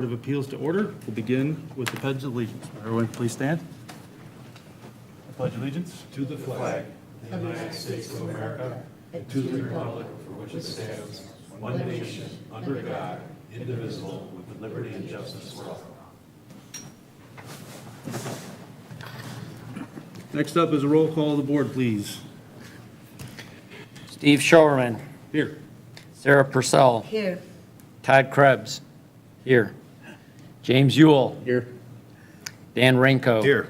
Board of Appeals to order. We'll begin with the Pledge of Allegiance. Everyone, please stand. I pledge allegiance to the flag of the United States of America, and to the republic for which it stands, one nation, under God, indivisible, with liberty and justice for all. Next up is a roll call of the board, please. Steve Showerman, Here. Sarah Purcell, Here. Todd Krebs, here. James Ewell, Here. Dan Renko. Here.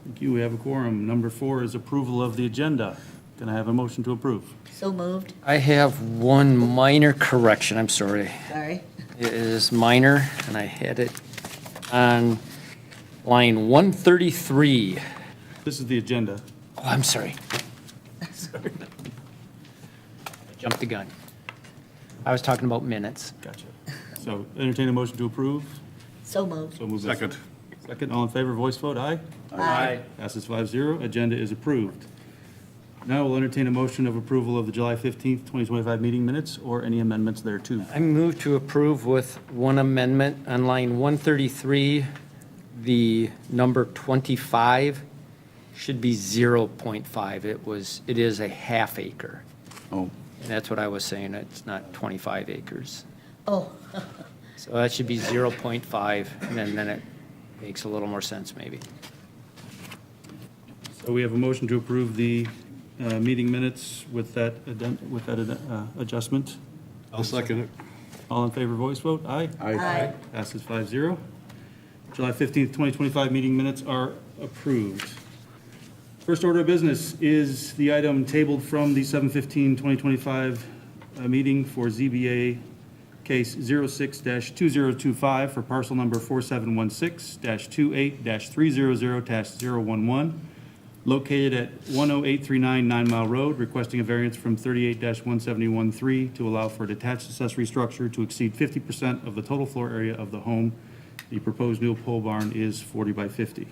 Thank you. We have a quorum. Number 4 is approval of the agenda. Can I have a motion to approve? So moved. I have one minor correction, I'm sorry. Sorry. It is minor, and I had it on line 133. This is the agenda. Oh, I'm sorry. Sorry. I jumped the gun. I was talking about minutes. Gotcha. So entertain a motion to approve. So moved. So moved. Second. Second. All in favor, voice vote, aye. Aye. Passes 5-0. Agenda is approved. Now we'll entertain a motion of approval of the July 15th, 2025 meeting minutes or any amendments thereto. I move to approve with one amendment on line 133. The number 25 should be 0.5. It is a half acre. Oh. And that's what I was saying. It's not 25 acres. Oh, So that should be 0.5, and then it makes a little more sense maybe. So we have a motion to approve the meeting minutes with that adjustment. I'll second it. All in favor, voice vote, aye. aye. Passes 5-0. July 15th, 2025 meeting minutes are approved. First order of business is the item tabled from the 7/15/2025 meeting for ZBA case 06-2025 for parcel number 4716-28-300-011, located at 10839 9 Mile Road, requesting a variance from 38-171-3 to allow for a detached accessory structure to exceed 50% of the total floor area of the home. The proposed new pole barn is 40 by 50.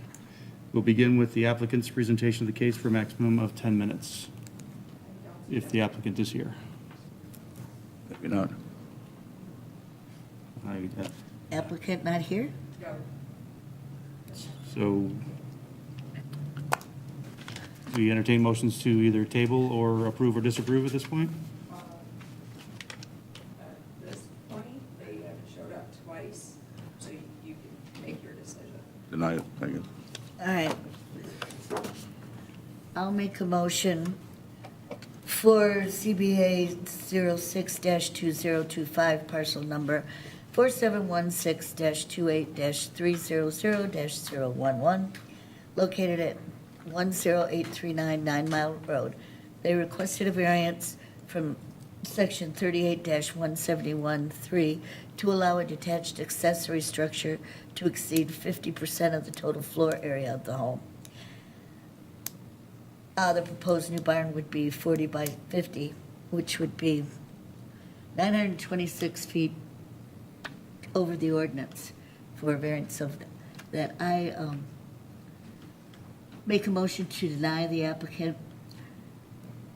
We'll begin with the applicant's presentation of the case for a maximum of 10 minutes, if the applicant is here. Maybe not. Applicant not here? So we entertain motions to either table or approve or disapprove at this point? At this point, they have showed up twice, so you can make your decision. Deny it, thank you. All right. I'll make a motion for CBA 06-2025, parcel number 4716-28-300-011, located at 10839 9 Mile Road. They requested a variance from section 38-171-3 to allow a detached accessory structure to exceed 50% of the total floor area of the home. The proposed new barn would be 40 by 50, which would be 926 feet over the ordinance for a variance of that. I make a motion to deny the applicant.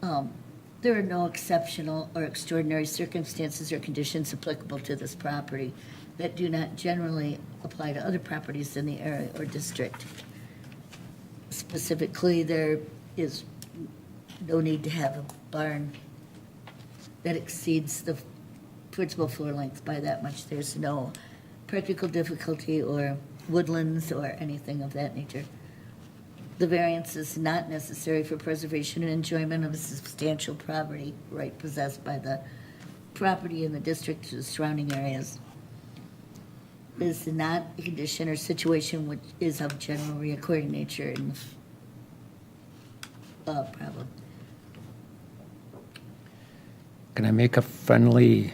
There are no exceptional or extraordinary circumstances or conditions applicable to this property that do not generally apply to other properties in the area or district. Specifically, there is no need to have a barn that exceeds the principal floor length by that much. There's no practical difficulty or woodlands or anything of that nature. The variance is not necessary for preservation and enjoyment of a substantial property right possessed by the property in the district to the surrounding areas. It is not a condition or situation which is of general recurring nature and problem. Can I make a friendly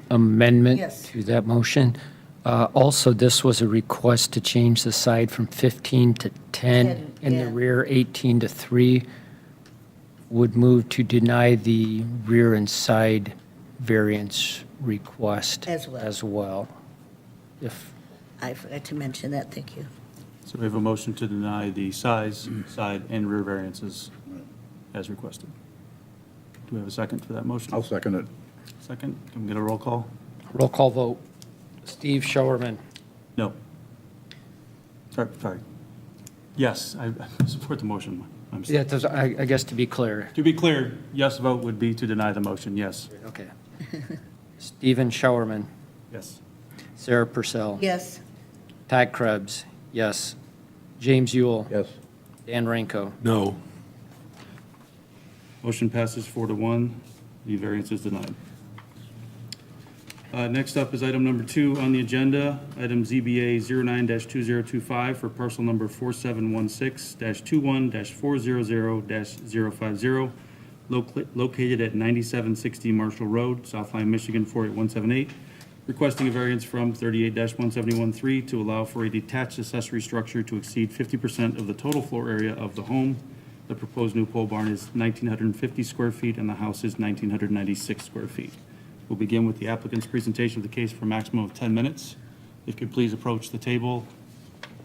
amendment Yes. to that motion? Also, this was a request to change the side from 15 to 10, and the yeah. rear 18 to 3. Would move to deny the rear and side variance request As well. as well. If, I forgot to mention that, thank you. So we have a motion to deny the size, side, and rear variances as requested. Do we have a second for that motion? I'll second it. Second, can we get a roll call? Roll call vote. Steve Showerman. No. Sorry. Yes, I support the motion. I'm sorry. Yeah, I guess to be clear. To be clear, yes vote would be to deny the motion, yes. Okay. Stephen Showerman. Yes. Sarah Purcell. Yes, Todd Krebs, yes. James Yule. Yes. Dan Ranco. No. Motion passes 4-1. The variance is denied. Next up is item number 2 on the agenda, item ZBA 09-2025 for parcel number 4716-21-400-050, located at 9760 Marshall Road, Southline, Michigan 48178, requesting a variance from 38-1713 to allow for a detached accessory structure to exceed 50% of the total floor area of the home. The proposed new pole barn is 1,950 square feet and the house is 1,996 square feet. We'll begin with the applicant's presentation of the case for a maximum of 10 minutes. If you could please approach the table,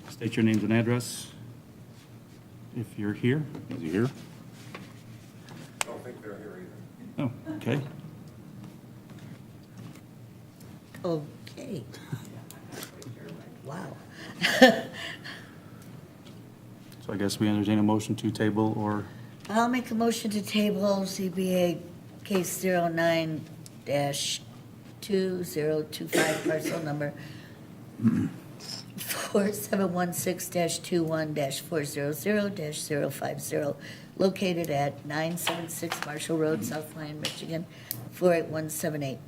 state your names and address. If you're here. Is he here? Oh, okay. okay. Wow. So I guess we entertain a motion to table or, I'll make a motion to table ZBA case 09-2025, parcel number 4716-21-400-050, located at 976 Marshall Road, South Lyon, Michigan, 48178.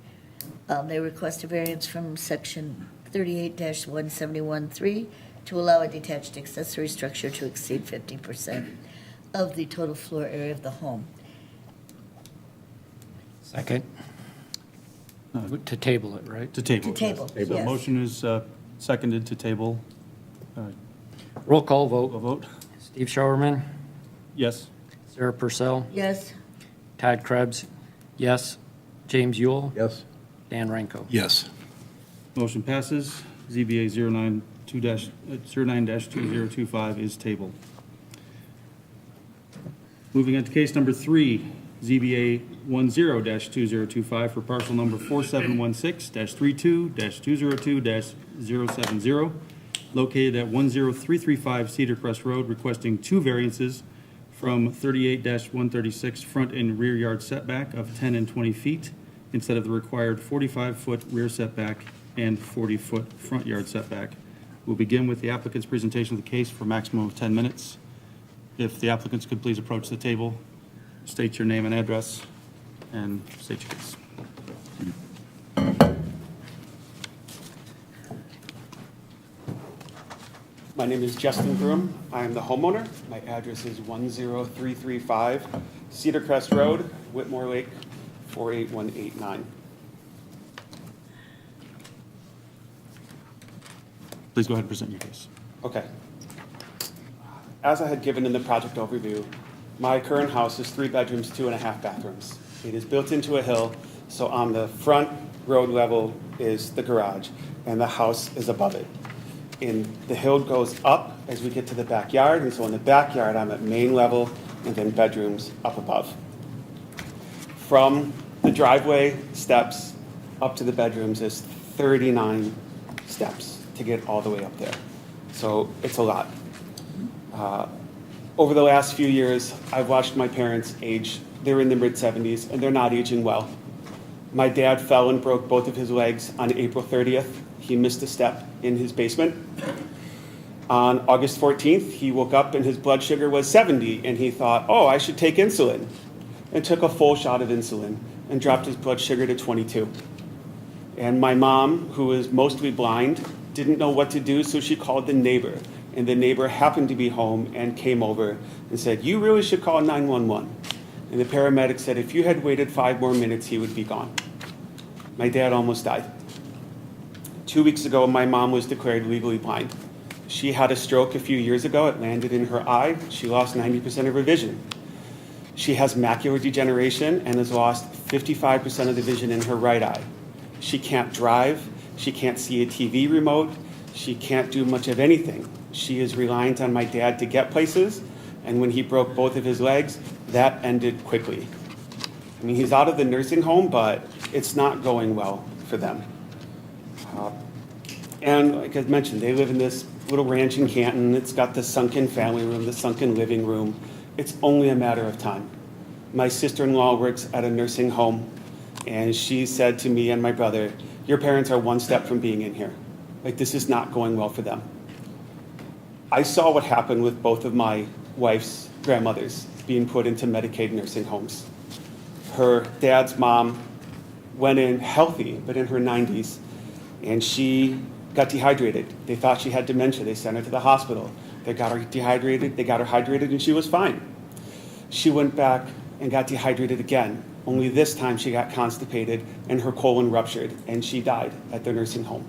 They request a variance from section 38-1713 to allow a detached accessory structure to exceed 50% of the total floor area of the home. Second. To table it, right? to table. To table, yes. So yes. motion is seconded to table. Roll call A vote. vote? Steve Showerman. Yes. Sarah Purcell. Yes, Todd Krebs, yes. James Yule. Yes. Dan Ranco. Yes. Motion passes. ZBA 09-2025 is tabled. Moving on to case number 3, ZBA 10-2025 for parcel number 4716-32-202-070, located at 10335 Cedar Crest Road, requesting 2 variances from 38-136 front and rear yard setback of 10 and 20 feet instead of the required 45-foot rear setback and 40-foot front yard setback. We'll begin with the applicant's presentation of the case for a maximum of 10 minutes. If the applicants could please approach the table, state your name and address, and state your case. My name is Justin Broom. I am the homeowner. My address is 10335 Cedar Crest Road, Whitmore Lake, 48189. Please go ahead and present your case. Okay. As I had given in the project overview, my current house is 3 bedrooms, 2.5 bathrooms. It is built into a hill, so on the front road level is the garage, and the house is above it. And the hill goes up as we get to the backyard, and so in the backyard, I'm at main level, and then bedrooms up above. From the driveway steps up to the bedrooms is 39 steps to get all the way up there. So it's a lot. Over the last few years, I've watched my parents age. They're in their mid-70s, and they're not aging well. My dad fell and broke both of his legs on April 30th. He missed a step in his basement. On August 14th, he woke up and his blood sugar was 70, and he thought, oh, I should take insulin, and took a full shot of insulin and dropped his blood sugar to 22. And my mom, who is mostly blind, didn't know what to do, so she called the neighbor. And the neighbor happened to be home and came over and said, you really should call 911. And the paramedic said if you had waited 5 more minutes, he would be gone. My dad almost died. 2 weeks ago, my mom was declared legally blind. She had a stroke a few years ago. It landed in her eye. She lost 90% of her vision. She has macular degeneration and has lost 55% of the vision in her right eye. She can't drive. She can't see a TV remote. She can't do much of anything. She is reliant on my dad to get places, and when he broke both of his legs, that ended quickly. I mean, he's out of the nursing home, but it's not going well for them. And like I mentioned, they live in this little ranch in Canton. It's got the sunken family room, the sunken living room. It's only a matter of time. My sister-in-law works at a nursing home, and she said to me and my brother, your parents are one step from being in here. Like, this is not going well for them. I saw what happened with both of my wife's grandmothers being put into Medicaid nursing homes. Her dad's mom went in healthy, but in her 90s, and she got dehydrated. They thought she had dementia. They sent her to the hospital. They got her dehydrated, they got her hydrated, and she was fine. She went back and got dehydrated again. Only this time she got constipated and her colon ruptured, and she died at the nursing home.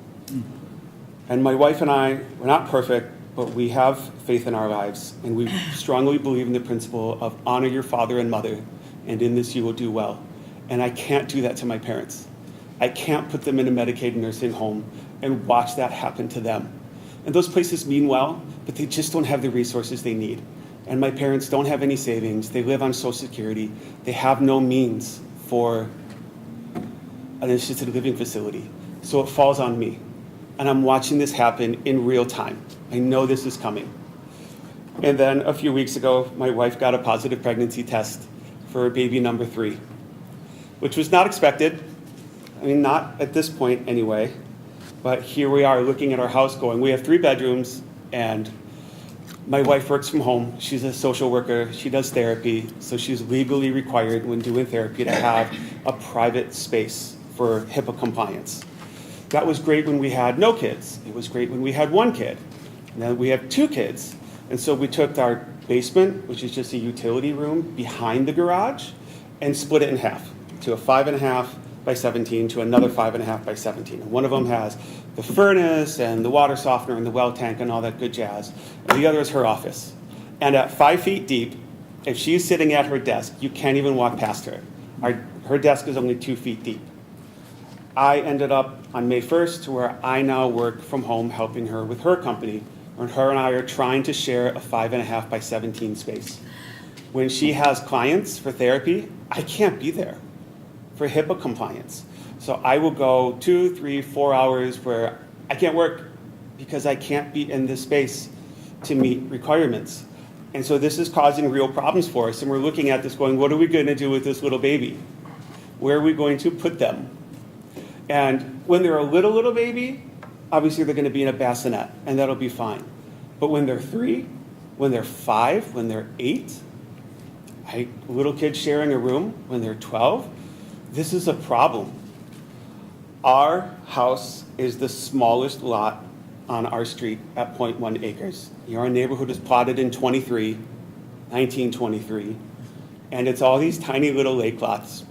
And my wife and I, we're not perfect, but we have faith in our lives, and we strongly believe in the principle of honor your father and mother, and in this you will do well. And I can't do that to my parents. I can't put them in a Medicaid nursing home and watch that happen to them. And those places mean well, but they just don't have the resources they need. And my parents don't have any savings. They live on Social Security. They have no means for an assisted living facility. So it falls on me. And I'm watching this happen in real time. I know this is coming. And then a few weeks ago, my wife got a positive pregnancy test for baby number 3, which was not expected. I mean, not at this point anyway. But here we are looking at our house going, we have 3 bedrooms, and my wife works from home. She's a social worker. She does therapy. So she's legally required when doing therapy to have a private space for HIPAA compliance. That was great when we had no kids. It was great when we had 1 kid. And then we have 2 kids. And so we took our basement, which is just a utility room behind the garage, and split it in half to a 5.5 by 17 to another 5.5 by 17. And one of them has the furnace and the water softener and the well tank and all that good jazz. And the other is her office. And at 5 feet deep, if she's sitting at her desk, you can't even walk past her. Her desk is only 2 feet deep. I ended up on May 1st to where I now work from home helping her with her company, and her and I are trying to share a 5.5 by 17 space. When she has clients for therapy, I can't be there for HIPAA compliance. So I will go 2, 3, 4 hours where I can't work because I can't be in this space to meet requirements. And so this is causing real problems for us. And we're looking at this going, what are we going to do with this little baby? Where are we going to put them? And when they're a little baby, obviously they're going to be in a bassinet, and that'll be fine. But when they're 3, when they're 5, when they're 8, little kids sharing a room, when they're 12, this is a problem. Our house is the smallest lot on our street at 0.1 acres. Our neighborhood is plotted in 1923, and it's all these tiny little lake lots.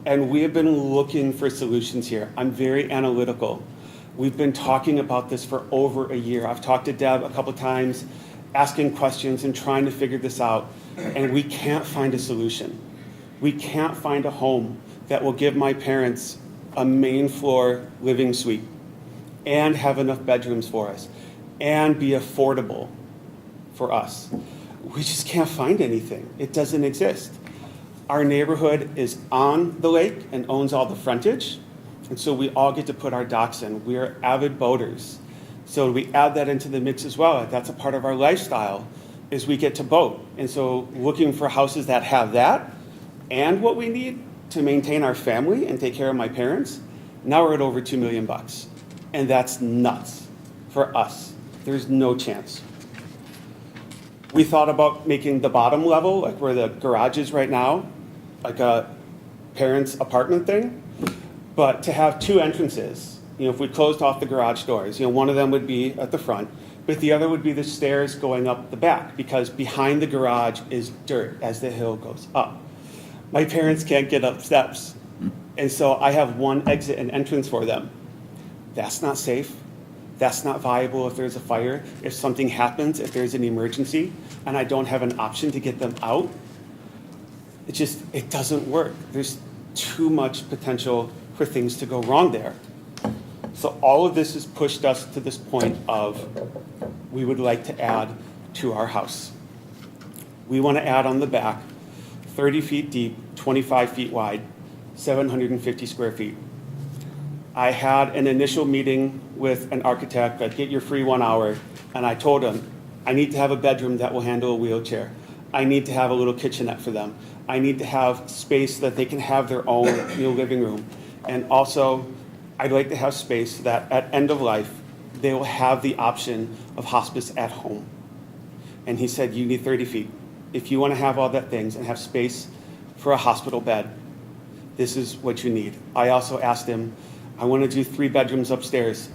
And we have been looking for solutions here. I'm very analytical. We've been talking about this for over a year. I've talked to Deb a couple times, asking questions and trying to figure this out, and we can't find a solution. We can't find a home that will give my parents a main floor living suite and have enough bedrooms for us and be affordable for us. We just can't find anything. It doesn't exist. Our neighborhood is on the lake and owns all the frontage, and so we all get to put our docks in. We are avid boaters, so we add that into the mix as well. That's a part of our lifestyle, is we get to boat. And so looking for houses that have that and what we need to maintain our family and take care of my parents, now we're at over $2 million. And that's nuts for us. There's no chance. We thought about making the bottom level, like where the garage is right now, like a parent's apartment thing, but to have 2 entrances. If we closed off the garage doors, one of them would be at the front, but the other would be the stairs going up the back, because behind the garage is dirt as the hill goes up. My parents can't get up steps, and so I have 1 exit and entrance for them. That's not safe. That's not viable if there's a fire, if something happens, if there's an emergency, and I don't have an option to get them out. It doesn't work. There's too much potential for things to go wrong there. So all of this has pushed us to this point of we would like to add to our house. We want to add on the back 30 feet deep, 25 feet wide, 750 square feet. I had an initial meeting with an architect, like, get your free 1 hour, and I told him, I need to have a bedroom that will handle a wheelchair. I need to have a little kitchenette for them. I need to have space that they can have their own living room. And also, I'd like to have space that at end of life, they will have the option of hospice at home. And he said, you need 30 feet. If you want to have all that things and have space for a hospital bed, this is what you need. I also asked him, I want to do 3 bedrooms upstairs.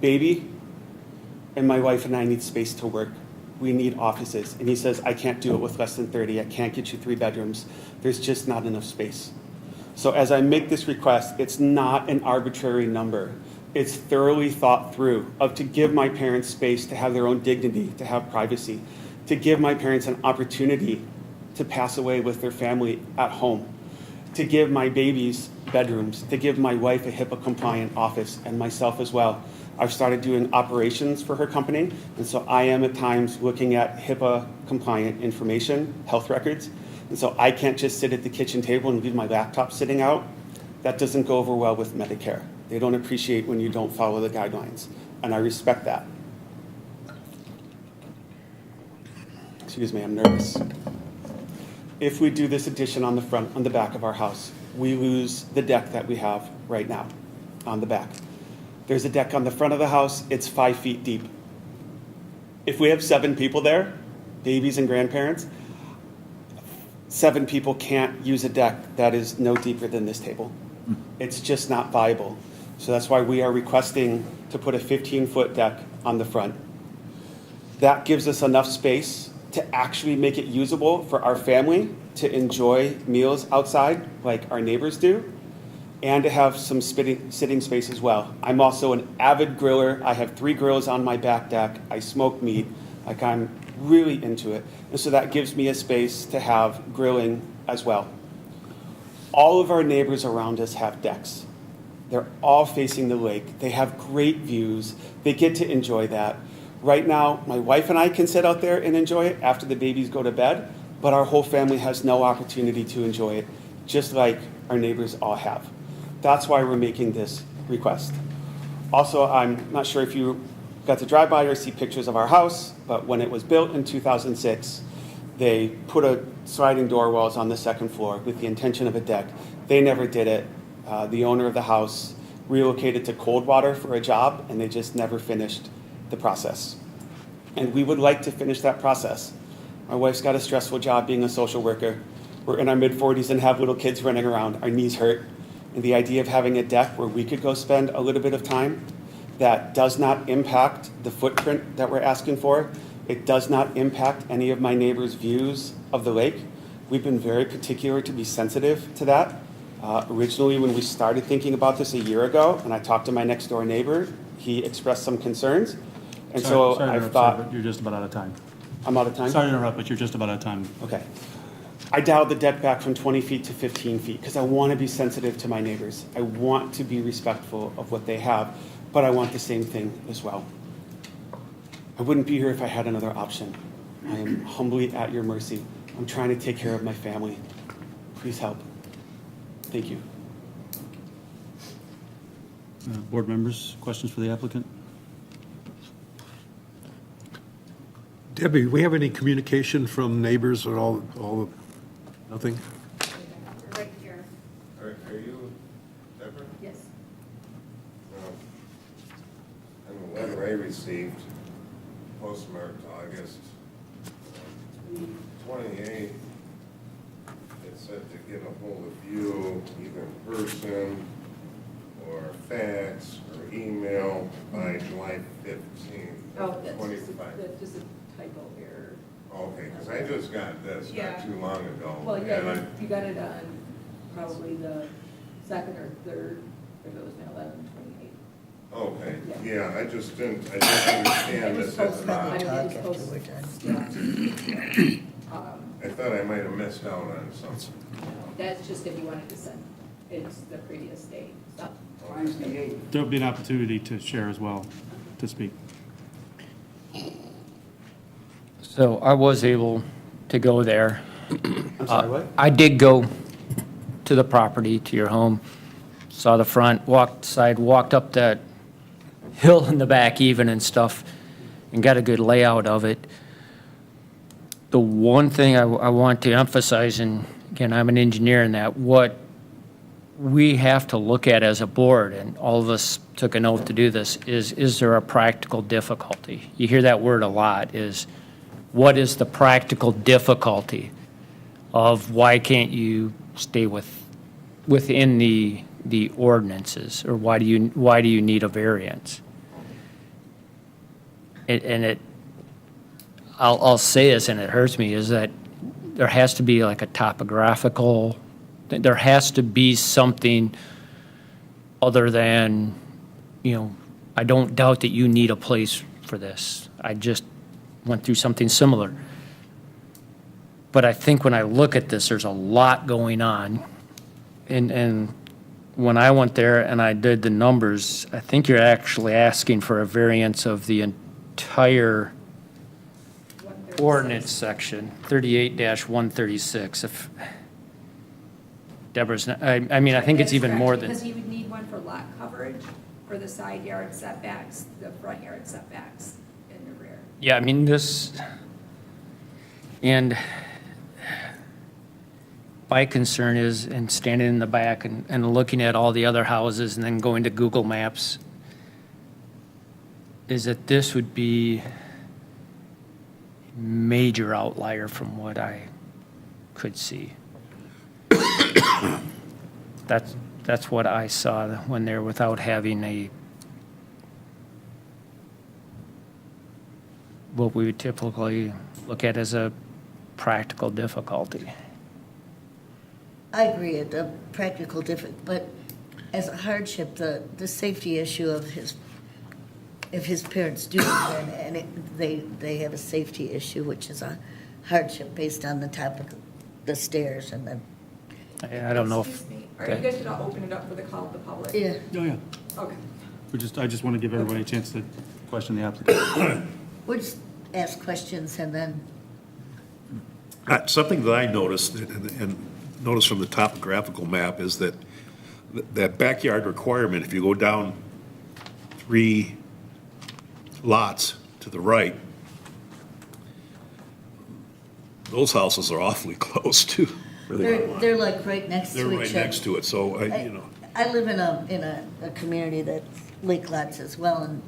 Baby and my wife and I need space to work. We need offices. And he says, I can't do it with less than 30. I can't get you 3 bedrooms. There's just not enough space. So as I make this request, it's not an arbitrary number. It's thoroughly thought through of to give my parents space to have their own dignity, to have privacy, to give my parents an opportunity to pass away with their family at home, to give my babies bedrooms, to give my wife a HIPAA-compliant office, and myself as well. I've started doing operations for her company, and so I am at times looking at HIPAA-compliant information, health records, and so I can't just sit at the kitchen table and leave my laptop sitting out. That doesn't go over well with Medicare. They don't appreciate when you don't follow the guidelines, and I respect that. Excuse me, I'm nervous. If we do this addition on the front, on the back of our house, we lose the deck that we have right now on the back. There's a deck on the front of the house, it's 5 feet deep. If we have 7 people there, babies and grandparents, 7 people can't use a deck that is no deeper than this table. It's just not viable. So that's why we are requesting to put a 15-foot deck on the front. That gives us enough space to actually make it usable for our family to enjoy meals outside like our neighbors do, and to have some sitting space as well. I'm also an avid griller. I have 3 grills on my back deck. I smoke meat. Like, I'm really into it. And so that gives me a space to have grilling as well. All of our neighbors around us have decks. They're all facing the lake. They have great views. They get to enjoy that. Right now, my wife and I can sit out there and enjoy it after the babies go to bed, but our whole family has no opportunity to enjoy it, just like our neighbors all have. That's why we're making this request. Also, I'm not sure if you got to drive by or see pictures of our house, but when it was built in 2006, they put a sliding door walls on the second floor with the intention of a deck. They never did it. The owner of the house relocated to Coldwater for a job, and they just never finished the process. And we would like to finish that process. My wife's got a stressful job being a social worker. We're in our mid-40s and have little kids running around. Our knees hurt. And the idea of having a deck where we could go spend a little bit of time that does not impact the footprint that we're asking for. It does not impact any of my neighbors' views of the lake. We've been very particular to be sensitive to that. Originally, when we started thinking about this a year ago, and I talked to my next door neighbor, he expressed some concerns. And so Sorry to I interrupt, thought, sir, but you're just about out of time. I'm out of time? Sorry to interrupt, but you're just about out of time. Okay. I dialed the deck back from 20 feet to 15 feet because I want to be sensitive to my neighbors. I want to be respectful of what they have, but I want the same thing as well. I wouldn't be here if I had another option. I am humbly at your mercy. I'm trying to take care of my family. Please help. Thank you. Board members, questions for the applicant? Debbie, we have any communication from neighbors at all, nothing? Right here. Are you Deborah? Yes. And the letter I received, postmarked August 28th, it said to get a hold of you either in person or fax or email by July 15th. Oh, that's 25. just a typo error. Okay, because I just got this Yeah. not too long ago. Well, and yeah, you got it on probably the 2nd or 3rd, if it was mailed out on the 28th. Okay, Yeah. yeah, I just didn't understand It was this at posted the on- bottom. I mean, it was Talk after posted, we're done. I thought I might have missed out on something. That's just if you wanted to send, it's the previous date, so. There'll be an opportunity to share as well, to speak. So I was able to go there. I'm sorry, what? I did go to the property, to your home. saw the front, walked up that hill in the back even and stuff, and got a good layout of it. The one thing I want to emphasize, and again, I'm an engineer in that, what we have to look at as a board, and all of us took an oath to do this, is there a practical difficulty? You hear that word a lot, is what is the practical difficulty of why can't you stay within the ordinances, or why do you need a variance? I'll say this, and it hurts me, is that there has to be like a topographical, there has to be something other than, I don't doubt that you need a place for this. I just went through something similar. But I think when I look at this, there's a lot going on. And when I went there and I did the numbers, I think you're actually asking for a variance of the entire ordinance section, 38-136. If Deborah's, I mean, I think it's even more than. Because you would need one for lot coverage, for the side yard setbacks, the front yard setbacks, and the rear. Yeah, I mean, this, and my concern is, and standing in the back and looking at all the other houses and then going to Google Maps, is that this would be major outlier from what I could see. That's what I saw when they're without having what we would typically look at as a practical difficulty. I agree, the practical but as a hardship, the safety issue of if his parents do, they have a safety issue, which is a hardship based on the top of the stairs and then. I don't know if. Excuse me, are you guys gonna open it up for the call of the public? Yeah. Oh, yeah. Okay. I just want to give everybody a chance to question the applicant. We'll just ask questions and then, Something that I noticed, and noticed from the topographical map, is that that backyard requirement, if you go down 3 lots to the right, those houses are awfully close to where they are. they're like right next to each They're other. right next to it, so, I live in a community that's lake lots as well, and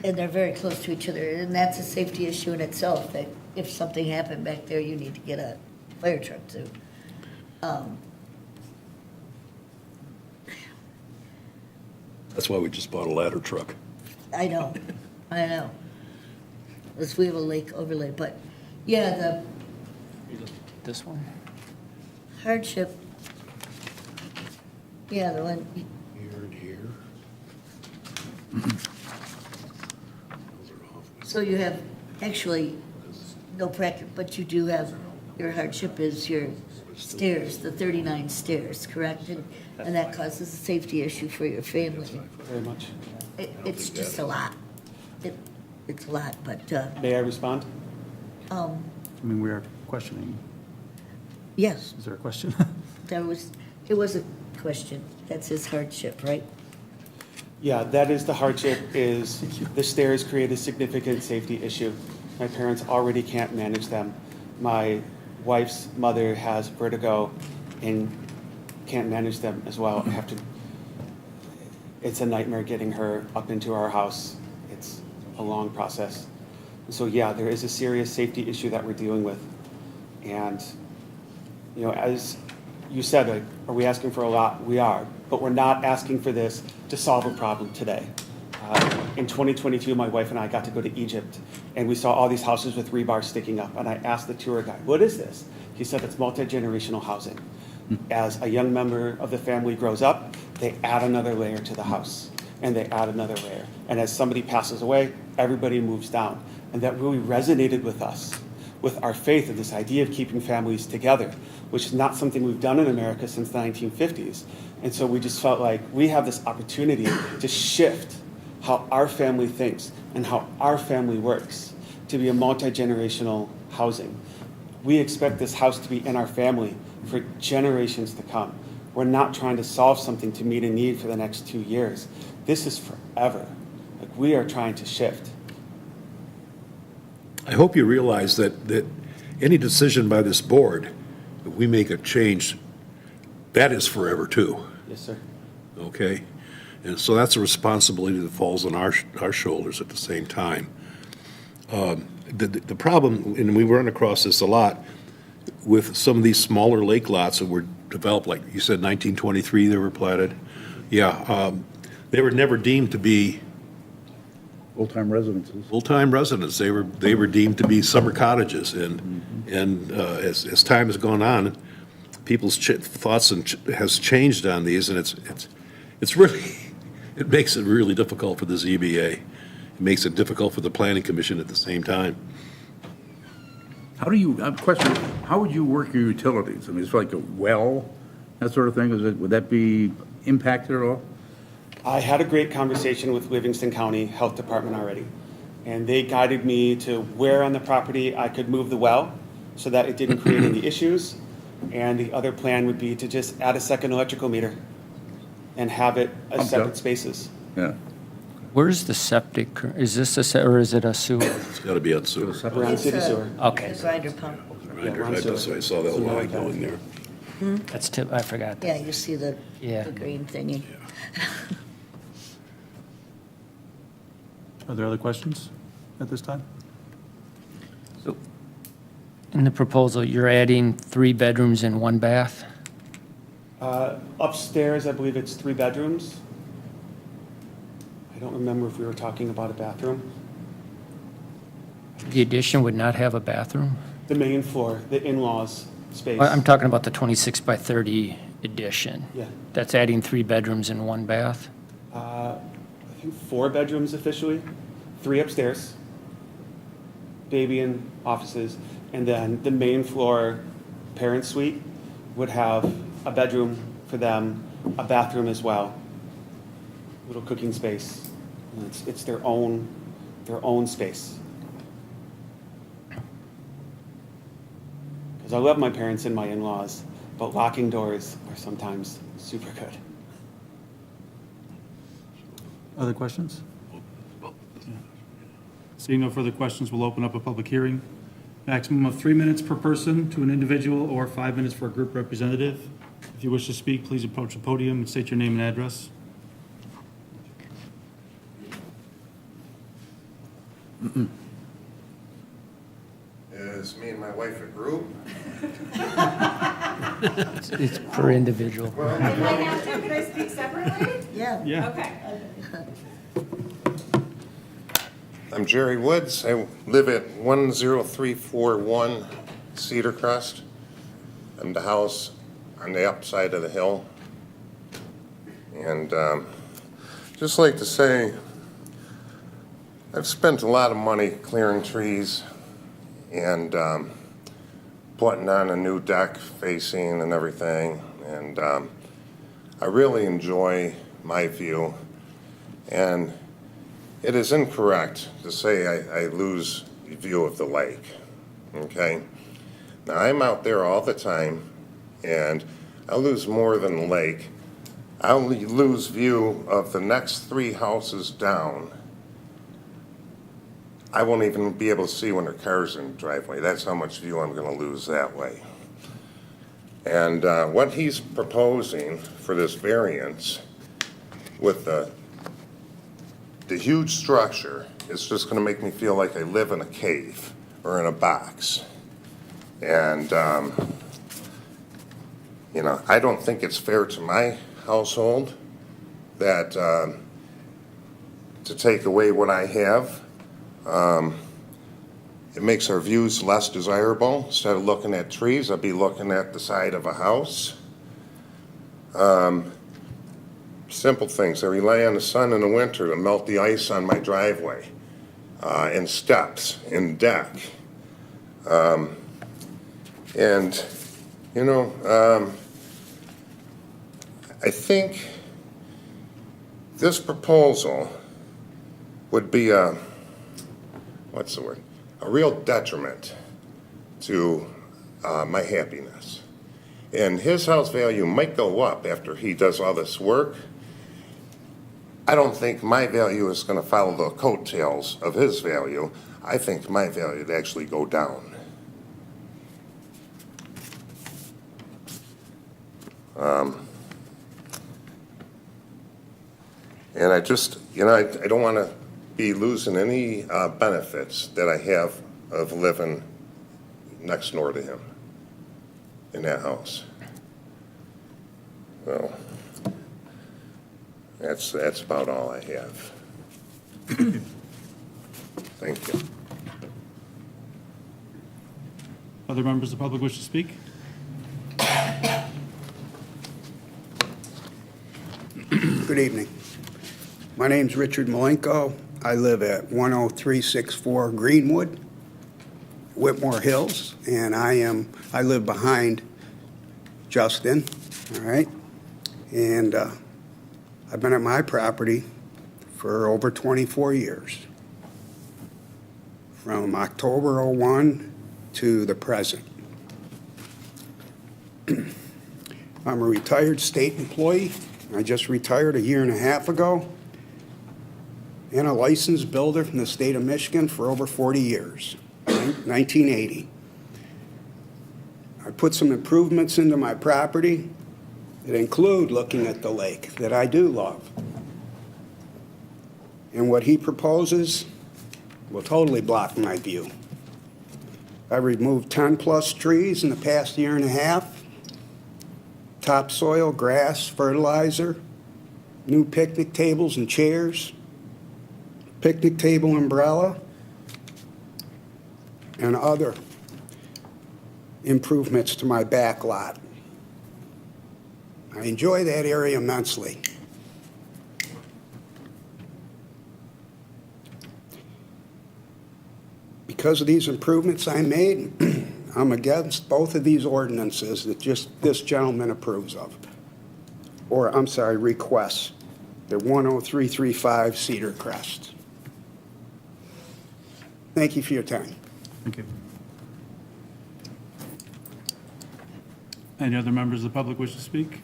they're very close to each other, and that's a safety issue in itself, that if something happened back there, you need to get a fire truck to. that's why we just bought a ladder truck. I know, Because we have a lake overlay, but, yeah, the This one? hardship, yeah, the one, Here and here. so you have actually no practice, but you do have, your hardship is your stairs, the 39 stairs, correct? And that causes a safety issue for your family. Very much. It's just a lot. It's a lot, but, May I respond? I mean, we are questioning. yes, Is there a question? it was a question. That's his hardship, right? Yeah, that is the hardship, is the stairs create a significant safety issue. My parents already can't manage them. My wife's mother has vertigo and can't manage them as well. I have to, it's a nightmare getting her up into our house. It's a long process. So yeah, there is a serious safety issue that we're dealing with. And, as you said, are we asking for a lot? We are, but we're not asking for this to solve a problem today. In 2022, my wife and I got to go to Egypt, and we saw all these houses with rebar sticking up. And I asked the tour guide, "What is this?" He said, "It's multi-generational housing. As a young member of the family grows up, they add another layer to the house, and they add another layer. And as somebody passes away, everybody moves down." And that really resonated with us, with our faith in this idea of keeping families together, which is not something we've done in America since the 1950s. And so we just felt like we have this opportunity to shift how our family thinks and how our family works to be a multi-generational housing. We expect this house to be in our family for generations to come. We're not trying to solve something to meet a need for the next 2 years. This is forever. Like, we are trying to shift. I hope you realize that any decision by this board, if we make a change, that is forever too, Yes, sir. okay? And so that's a responsibility that falls on our shoulders at the same time. The problem, and we run across this a lot, with some of these smaller lake lots that were developed, like you said, 1923 they were platted. Yeah, they were never deemed to be Full-time residences. full-time residents. They were deemed to be summer cottages, and as time has gone on, people's thoughts has changed on these, and it's really, it makes it really difficult for the ZBA. It makes it difficult for the planning commission at the same time. How do you, I have a question, how would you work your utilities? I mean, it's like a well, that sort of thing, would that be impacted at all? I had a great conversation with Livingston County Health Department already, and they guided me to where on the property I could move the well so that it didn't create any issues. And the other plan would be to just add a second electrical meter and have it as Okay. separate spaces. Yeah. Where's the septic? Is this or is it a sewer? It's got to be on sewer. Around It's city a- sewer. Okay. A grinder pump. Grinder. on sewer. I saw that line going there. That's tip, I forgot that. Yeah, you see the Yeah. green thingy. Are there other questions at this time? In the proposal, you're adding 3 bedrooms and 1 bath? Upstairs, I believe it's 3 bedrooms. I don't remember if we were talking about a bathroom. The addition would not have a bathroom? The main floor, the in-laws space. I'm talking about the 26 by 30 addition. Yeah. That's adding 3 bedrooms and 1 bath? I think 4 bedrooms officially, 3 upstairs, baby and offices, and then the main floor parent suite would have a bedroom for them, a bathroom as well, little cooking space. And it's their own space. Because I love my parents and my in-laws, but locking doors are sometimes super good. Other questions? Seeing no further questions, we'll open up a public hearing. Maximum of 3 minutes per person to an individual or 5 minutes for a group representative. If you wish to speak, please approach the podium and state your name and address. Is me and my wife a group? It's per individual. If I have to, can I speak separately? Yeah. Yeah. Okay. I'm Jerry Woods. I live at 10341 Cedar Crest. I'm the house on the upside of the hill. And just like to say, I've spent a lot of money clearing trees and putting on a new deck facing and everything. And I really enjoy my view. And it is incorrect to say I lose view of the lake, okay? Now, I'm out there all the time, and I lose more than the lake. I only lose view of the next 3 houses down. I won't even be able to see when their car's in the driveway. That's how much view I'm going to lose that way. And what he's proposing for this variance with the huge structure is just going to make me feel like I live in a cave or in a box. And, you know, I don't think it's fair to my household that to take away what I have. It makes our views less desirable. Instead of looking at trees, I'll be looking at the side of a house. Simple things. I rely on the sun in the winter to melt the ice on my driveway, and steps, and deck. And, you know, I think this proposal would be a real detriment to my happiness. And his house value might go up after he does all this work. I don't think my value is going to follow the coattails of his value. I think my value would actually go down. And I just, I don't want to be losing any benefits that I have of living next door to him in that house. Well, that's about all I have. Thank you. Other members of the public wish to speak? Good evening. My name's Richard Malenko. I live at 10364 Greenwood, Whitmore Hills, and I live behind Justin, all right? And I've been at my property for over 24 years, from October '01 to the present. I'm a retired state employee. I just retired a year and a half ago, and a licensed builder from the state of Michigan for over 40 years, 1980. I put some improvements into my property that include looking at the lake, that I do love. And what he proposes will totally block my view. I removed 10-plus trees in the past year and a half. Topsoil, grass, fertilizer, new picnic tables and chairs, picnic table umbrella, and other improvements to my back lot. I enjoy that area immensely. Because of these improvements I made, I'm against both of these ordinances that this gentleman approves of. Or, I'm sorry, requests. They're 10335 Cedar Crest. Thank you for your time. Thank you. Any other members of the public wish to speak?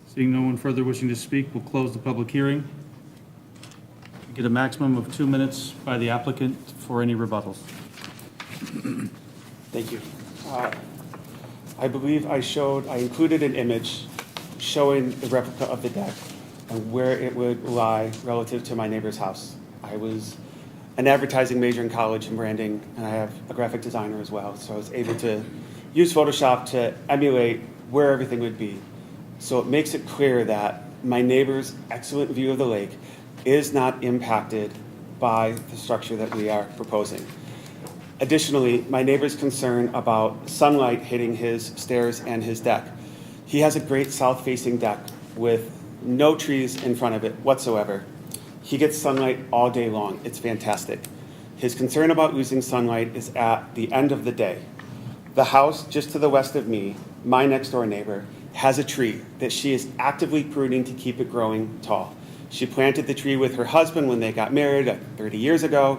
Seeing no one further wishing to speak, we'll close the public hearing. Get a maximum of 2 minutes by the applicant for any rebuttals. Thank you. I believe I included an image showing the replica of the deck and where it would lie relative to my neighbor's house. I was an advertising major in college in branding, and I have a graphic designer as well, so I was able to use Photoshop to emulate where everything would be. So it makes it clear that my neighbor's excellent view of the lake is not impacted by the structure that we are proposing. Additionally, my neighbor's concern about sunlight hitting his stairs and his deck. He has a great south-facing deck with no trees in front of it whatsoever. He gets sunlight all day long. It's fantastic. His concern about losing sunlight is at the end of the day. The house just to the west of me, my next-door neighbor, has a tree that she is actively pruning to keep it growing tall. She planted the tree with her husband when they got married 30 years ago,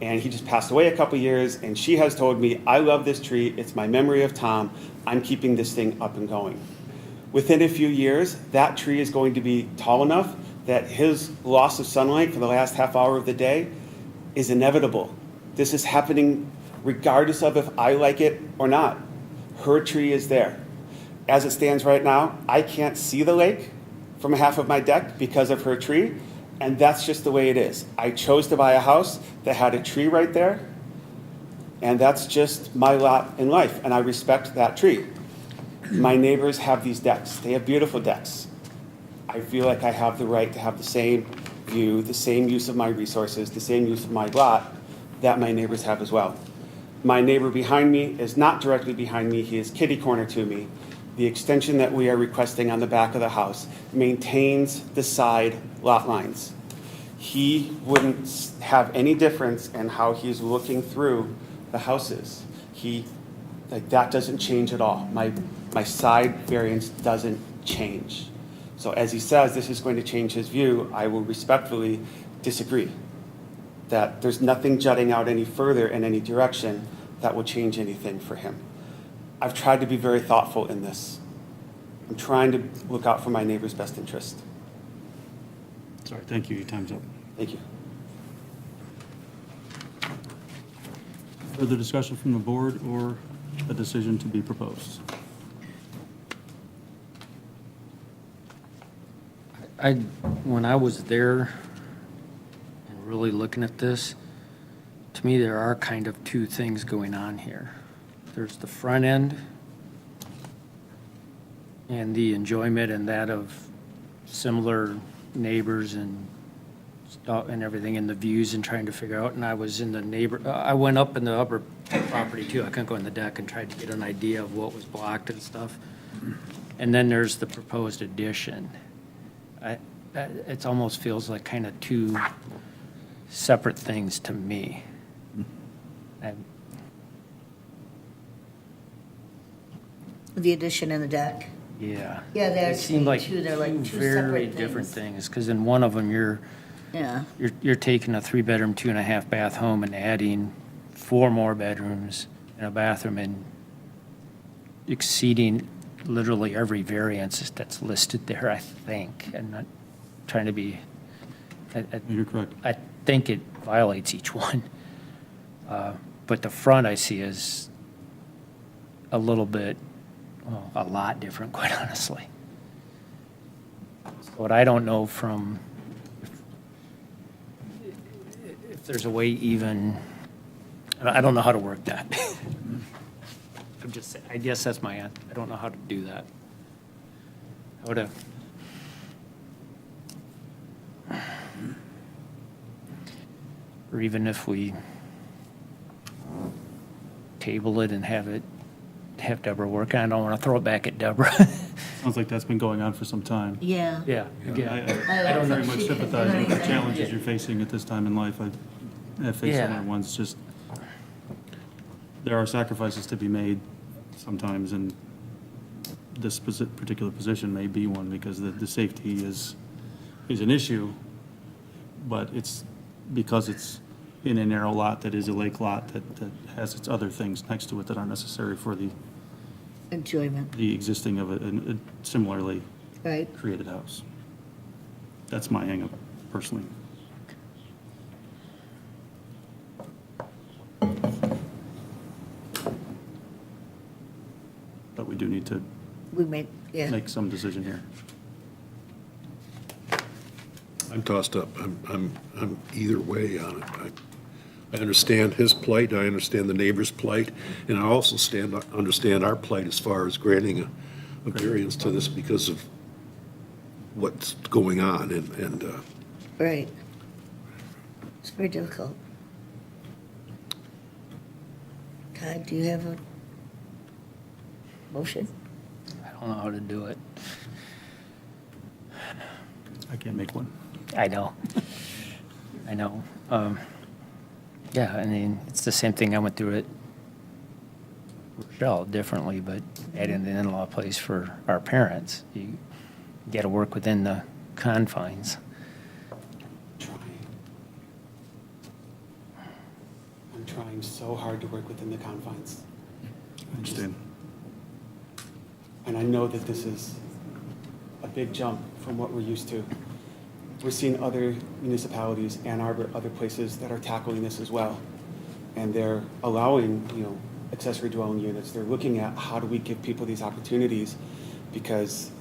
and he just passed away a couple years, and she has told me, I love this tree, it's my memory of Tom, I'm keeping this thing up and going. Within a few years, that tree is going to be tall enough that his loss of sunlight for the last half hour of the day is inevitable. This is happening regardless of if I like it or not. Her tree is there. As it stands right now, I can't see the lake from half of my deck because of her tree, and that's just the way it is. I chose to buy a house that had a tree right there, and that's just my lot in life, and I respect that tree. My neighbors have these decks. They have beautiful decks. I feel like I have the right to have the same view, the same use of my resources, the same use of my lot that my neighbors have as well. My neighbor behind me is not directly behind me. He is kitty corner to me. The extension that we are requesting on the back of the house maintains the side lot lines. He wouldn't have any difference in how he's looking through the houses. That doesn't change at all. My side variance doesn't change. So as he says, this is going to change his view, I will respectfully disagree. That there's nothing jutting out any further in any direction that will change anything for him. I've tried to be very thoughtful in this. I'm trying to look out for my neighbor's best interest. Sorry, thank you, your time's up. Thank you. Further discussion from the board or a decision to be proposed? When I was there and really looking at this, to me, there are kind of two things going on here. There's the front end and the enjoyment and that of similar neighbors and stuff and everything and the views and trying to figure out. And I was in I went up in the upper property too. I couldn't go in the deck and tried to get an idea of what was blocked and stuff. And then there's the proposed addition. It almost feels like kind of two separate things to me. The addition and the deck. Yeah. Yeah, they're They seem like two- they're like two very separate different things. things, because in one of them, Yeah, you're taking a 3-bedroom, 2.5 bath home and adding 4 more bedrooms and a bathroom and exceeding literally every variance that's listed there, I think. I'm not trying to be, You're correct. I think it violates each one. But the front I see is a little bit, well, a lot different, quite honestly. So what I don't know from, if there's a way even, I don't know how to work that. I'm just, I guess that's my, I don't know how to do that. How to, or even if we table it and have Deborah work on it, I don't want to throw it back at Deborah. Sounds like that's been going on for some time. yeah. Yeah, I yeah. don't very much She- sympathize with the Yeah. challenges you're facing at this time in life. I've faced Yeah. similar ones, just, there are sacrifices to be made sometimes, and this particular position may be one, because the safety is an issue, but it's because it's in a narrow lot that is a lake lot that has its other things next to it that aren't necessary for Enjoyment, the existing of a similarly right? created house. That's my hangup, personally. But we do need to We made, yeah. make some decision here. I'm tossed up. I'm either way on it. I understand his plight, I understand the neighbor's plight, and I also understand our plight as far as granting a variance to this because of what's going on, and Right. It's very difficult. Todd, do you have a motion? I don't know how to do it. I can't make one. I know. I know. Yeah, I mean, it's the same thing I went through at Rochelle differently, but adding an in-law place for our parents. You got to work within the confines. I'm trying so hard to work within the confines. I understand. And I know that this is a big jump from what we're used to. We're seeing other municipalities, Ann Arbor, other places that are tackling this as well. And they're allowing, accessory dwelling units. They're looking at how do we give people these opportunities, because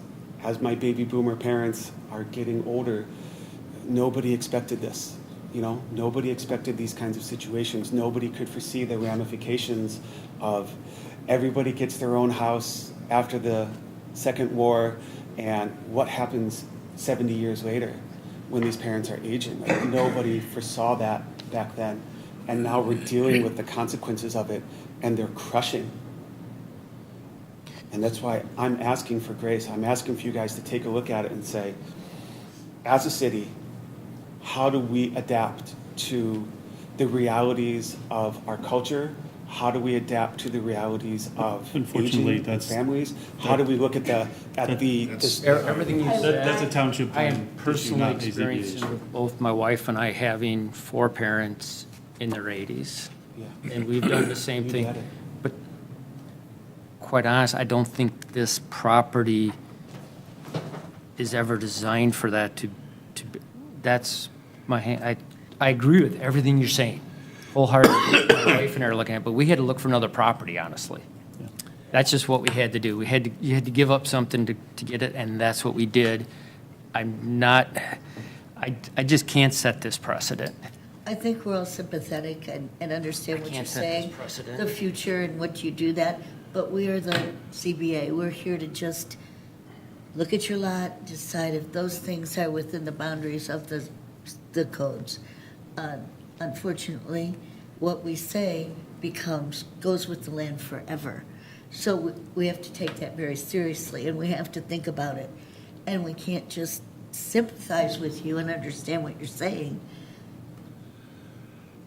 as my baby boomer parents are getting older, nobody expected this. Nobody expected these kinds of situations. Nobody could foresee the ramifications of everybody gets their own house after the Second War, and what happens 70 years later when these parents are aging. Like, nobody foresaw that back then. And now we're dealing with the consequences of it, and they're crushing. And that's why I'm asking for grace. I'm asking for you guys to take a look at it and say, as a city, how do we adapt to the realities of our culture? How do we adapt to the realities of Unfortunately, aging that's- families? How do we look at the Everything you said. That's a township I plan am issue, personally not a ZBA experiencing issue. with both my wife and I having 4 parents in their 80s. Yeah. and we've done the same We thing. get it. But quite honest, I don't think this property is ever designed for that be- that's I agree with everything you're saying wholeheartedly. My wife and I are looking at it, but we had to look for another property, honestly. That's just what we had to do. You had to give up something to get it, and that's what we did. I just can't set this precedent. I think we're all sympathetic and understand I what you're can't set this saying, precedent. the future and what you do that, but we are the CBA. We're here to just look at your lot, decide if those things are within the boundaries of the codes. Unfortunately, what we say goes with the land forever. So we have to take that very seriously, and we have to think about it. And we can't just sympathize with you and understand what you're saying.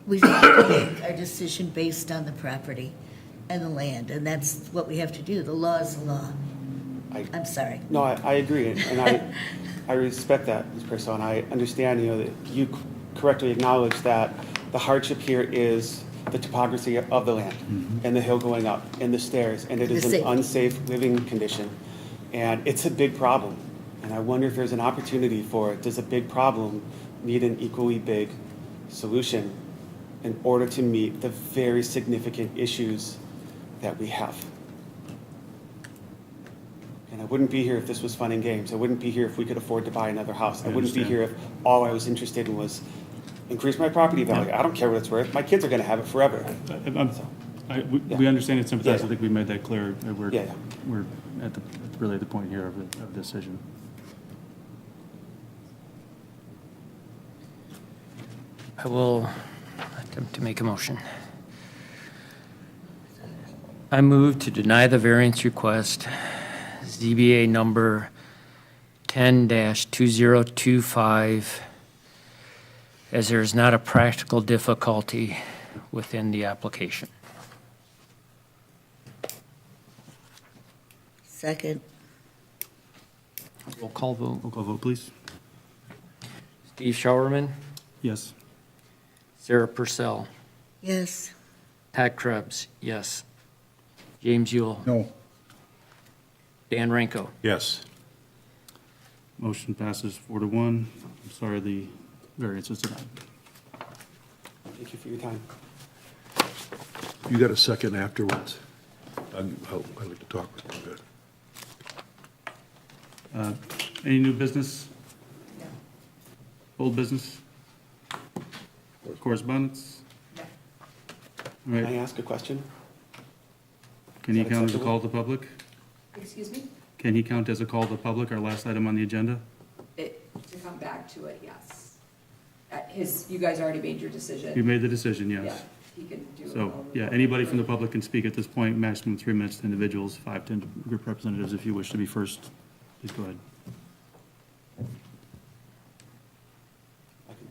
We have to make our decision based on the property and the land, and that's what we have to do. The law is the law. I'm sorry. No, I agree, and I respect that, Ms. Purcell, and I understand, that you correctly acknowledge that the hardship here is the topography of the land, and the hill going up, and the stairs, and it is an unsafe living condition. And it's a big problem, and I wonder if there's an opportunity for, does a big problem need an equally big solution in order to meet the very significant issues that we have? And I wouldn't be here if this was fun and games. I wouldn't be here if we could afford to buy another house. I wouldn't be here if all I was interested in was increase my property value. I don't care what it's worth. My kids are going to have it forever. We understand and sympathize. I think we made that clear. We're Yeah. we're really at the point here of the decision. I will attempt to make a motion. I move to deny the variance request, ZBA number 10-2025, as there is not a practical difficulty within the application. Second. Roll call vote. Roll call vote, please. Steve Showerman, Yes. Sarah Purcell, Yes. Pat Krebs, yes. James Yule, No. Dan Ranko. Yes. Motion passes 4-1. I'm sorry, the variance is denied. Thank you for your time. You got a second afterwards? I'd like to talk with you a bit. Any new business? Old business? Correspondence? All Can I right, ask a question? can he Is that count as a acceptable? call to public? Excuse me? Can he count as a call to public, our last item on the agenda? To come back to it, yes. You guys already made your decision. You made the decision, Yeah, yes. he can do it. So, yeah, anybody from the public can speak at this point, maximum 3 minutes to individuals, 5 to group representatives. If you wish to be first, please go ahead.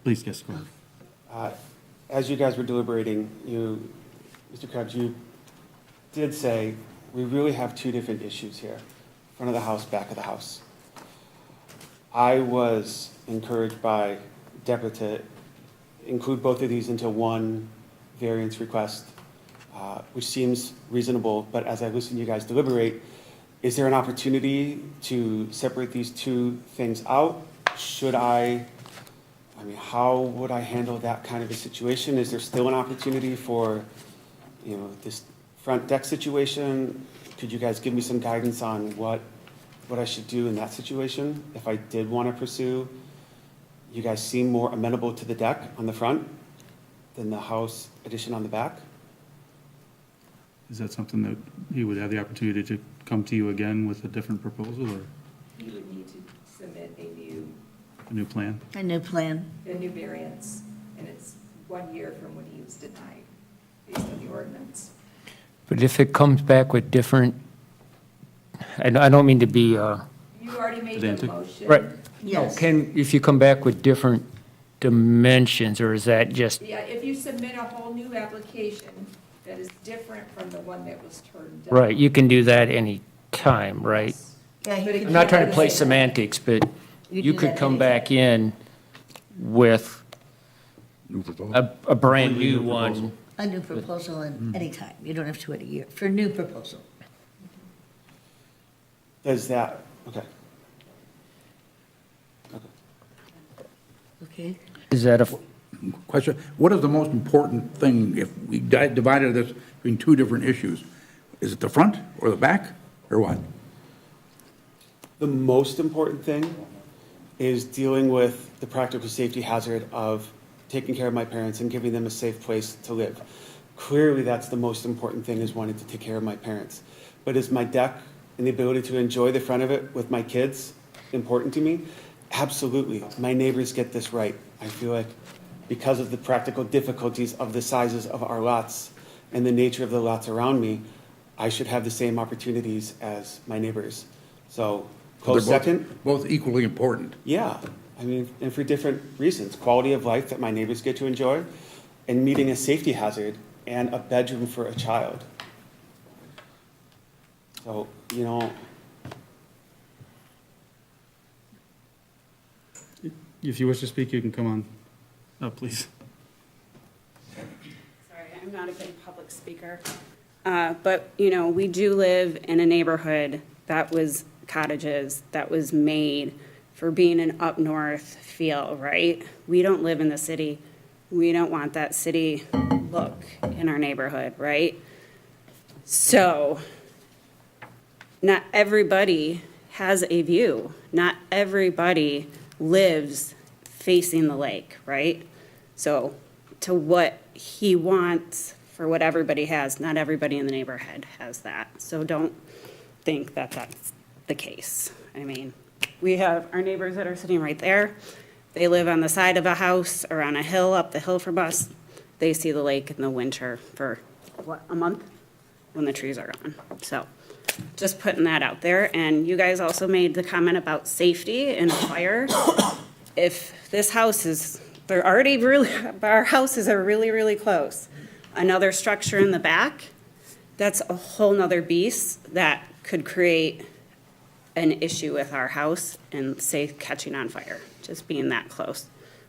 Please, yes, go ahead. As you guys were deliberating, Mr. Krebs, you did say, we really have two different issues here, front of the house, back of the house. I was encouraged by Deborah to include both of these into one variance request, which seems reasonable, but as I listen to you guys deliberate, is there an opportunity to separate these two things out? How would I handle that kind of a situation? Is there still an opportunity for, this front deck situation? Could you guys give me some guidance on what I should do in that situation if I did want to pursue? You guys seem more amenable to the deck on the front than the house addition on the back. Is that something that he would have the opportunity to come to you again with a different proposal or You would need to submit a a new plan? A new plan. new variance, and it's 1 year from when he was denied, based on the ordinance. But if it comes back with different, I don't mean to be, You already made the Pedantic. motion. right. Yes. If you come back with different dimensions, or is that just, Yeah, if you submit a whole new application that is different from the one that was turned down. right, you can do that any time, right? Yeah, he But it could I'm not do trying to that play anytime. semantics, but You you do could that come anytime. back in with New proposal. a brand-new one A new proposal in any time. You don't have to wait a year for a new proposal. Does that, okay. Okay? Is that a, Question, what is the most important thing if we divided this between two different issues? Is it the front or the back or what? The most important thing is dealing with the practical safety hazard of taking care of my parents and giving them a safe place to live. Clearly, that's the most important thing, is wanting to take care of my parents. But is my deck and the ability to enjoy the front of it with my kids important to me? Absolutely. My neighbors get this right. I feel like because of the practical difficulties of the sizes of our lots and the nature of the lots around me, I should have the same opportunities as my neighbors. So, close They're both- second. Both equally important. Yeah, I mean, and for different reasons. Quality of life that my neighbors get to enjoy, and meeting a safety hazard, and a bedroom for a child. So, you know, If you wish to speak, you can come on up, please. Sorry, I'm not a good public speaker. But, you know, we do live in a neighborhood that was cottages, that was made for being an up north feel, right? We don't live in the city. We don't want that city look in our neighborhood, right? So, not everybody has a view. Not everybody lives facing the lake, right? So, to what he wants for what everybody has, not everybody in the neighborhood has that. So don't think that that's the case. I mean, we have our neighbors that are sitting right there. They live on the side of a house or on a hill up the hill from us. They see the lake in the winter for, what, a month when the trees are gone. So just putting that out there. And you guys also made the comment about safety and fire. If this house is, they're already really, our houses are really, really close. Another structure in the back, that's a whole nother beast that could create an issue with our house and say catching on fire, just being that close.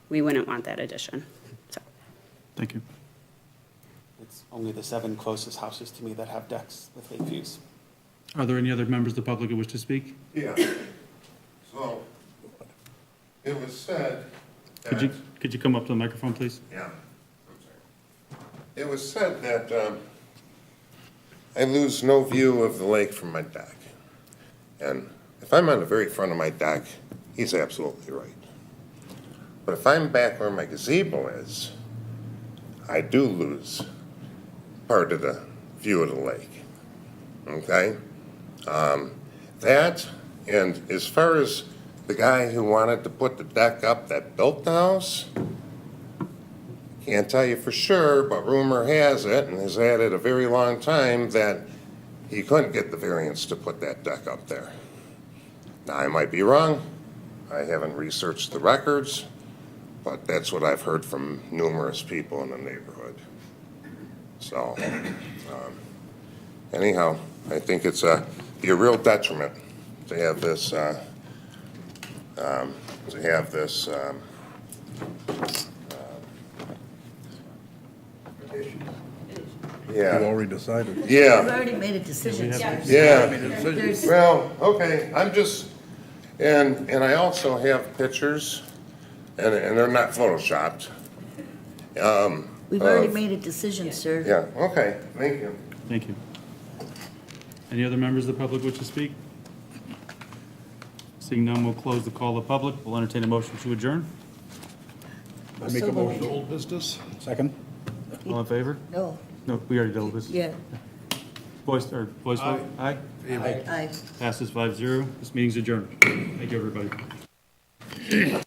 We wouldn't want that addition, so. Thank you. it's only the 7 closest houses to me that have decks with lake views. Are there any other members of the public who wish to speak? Yeah. So, it was said Could you come up to the microphone, please? Yeah. It was said that I lose no view of the lake from my deck. And if I'm on the very front of my deck, he's absolutely right. But if I'm back where my gazebo is, I do lose part of the view of the lake. Okay? That, and as far as the guy who wanted to put the deck up that built the house, can't tell you for sure, but rumor has it, and has had it a very long time, that he couldn't get the variance to put that deck up there. Now, I might be wrong. I haven't researched the records, but that's what I've heard from numerous people in the neighborhood. So, anyhow, I think it's be a real detriment to have this, yeah. You already decided. We've Yeah, already made a decision, sir. yeah. There's- Well, okay, I'm just, and I also have pictures, and they're not photoshopped. We've already made a decision, sir. Yeah, okay, thank you. Thank you. Any other members of the public wish to speak? Seeing none, we'll close the call to public. We'll entertain a motion to adjourn. I make a motion. Old business? Second? All in favor? No, No, we already dealt with this. yeah, Voice vote? Aye. I. Passes 5-0. This meeting's adjourned. Thank you, everybody.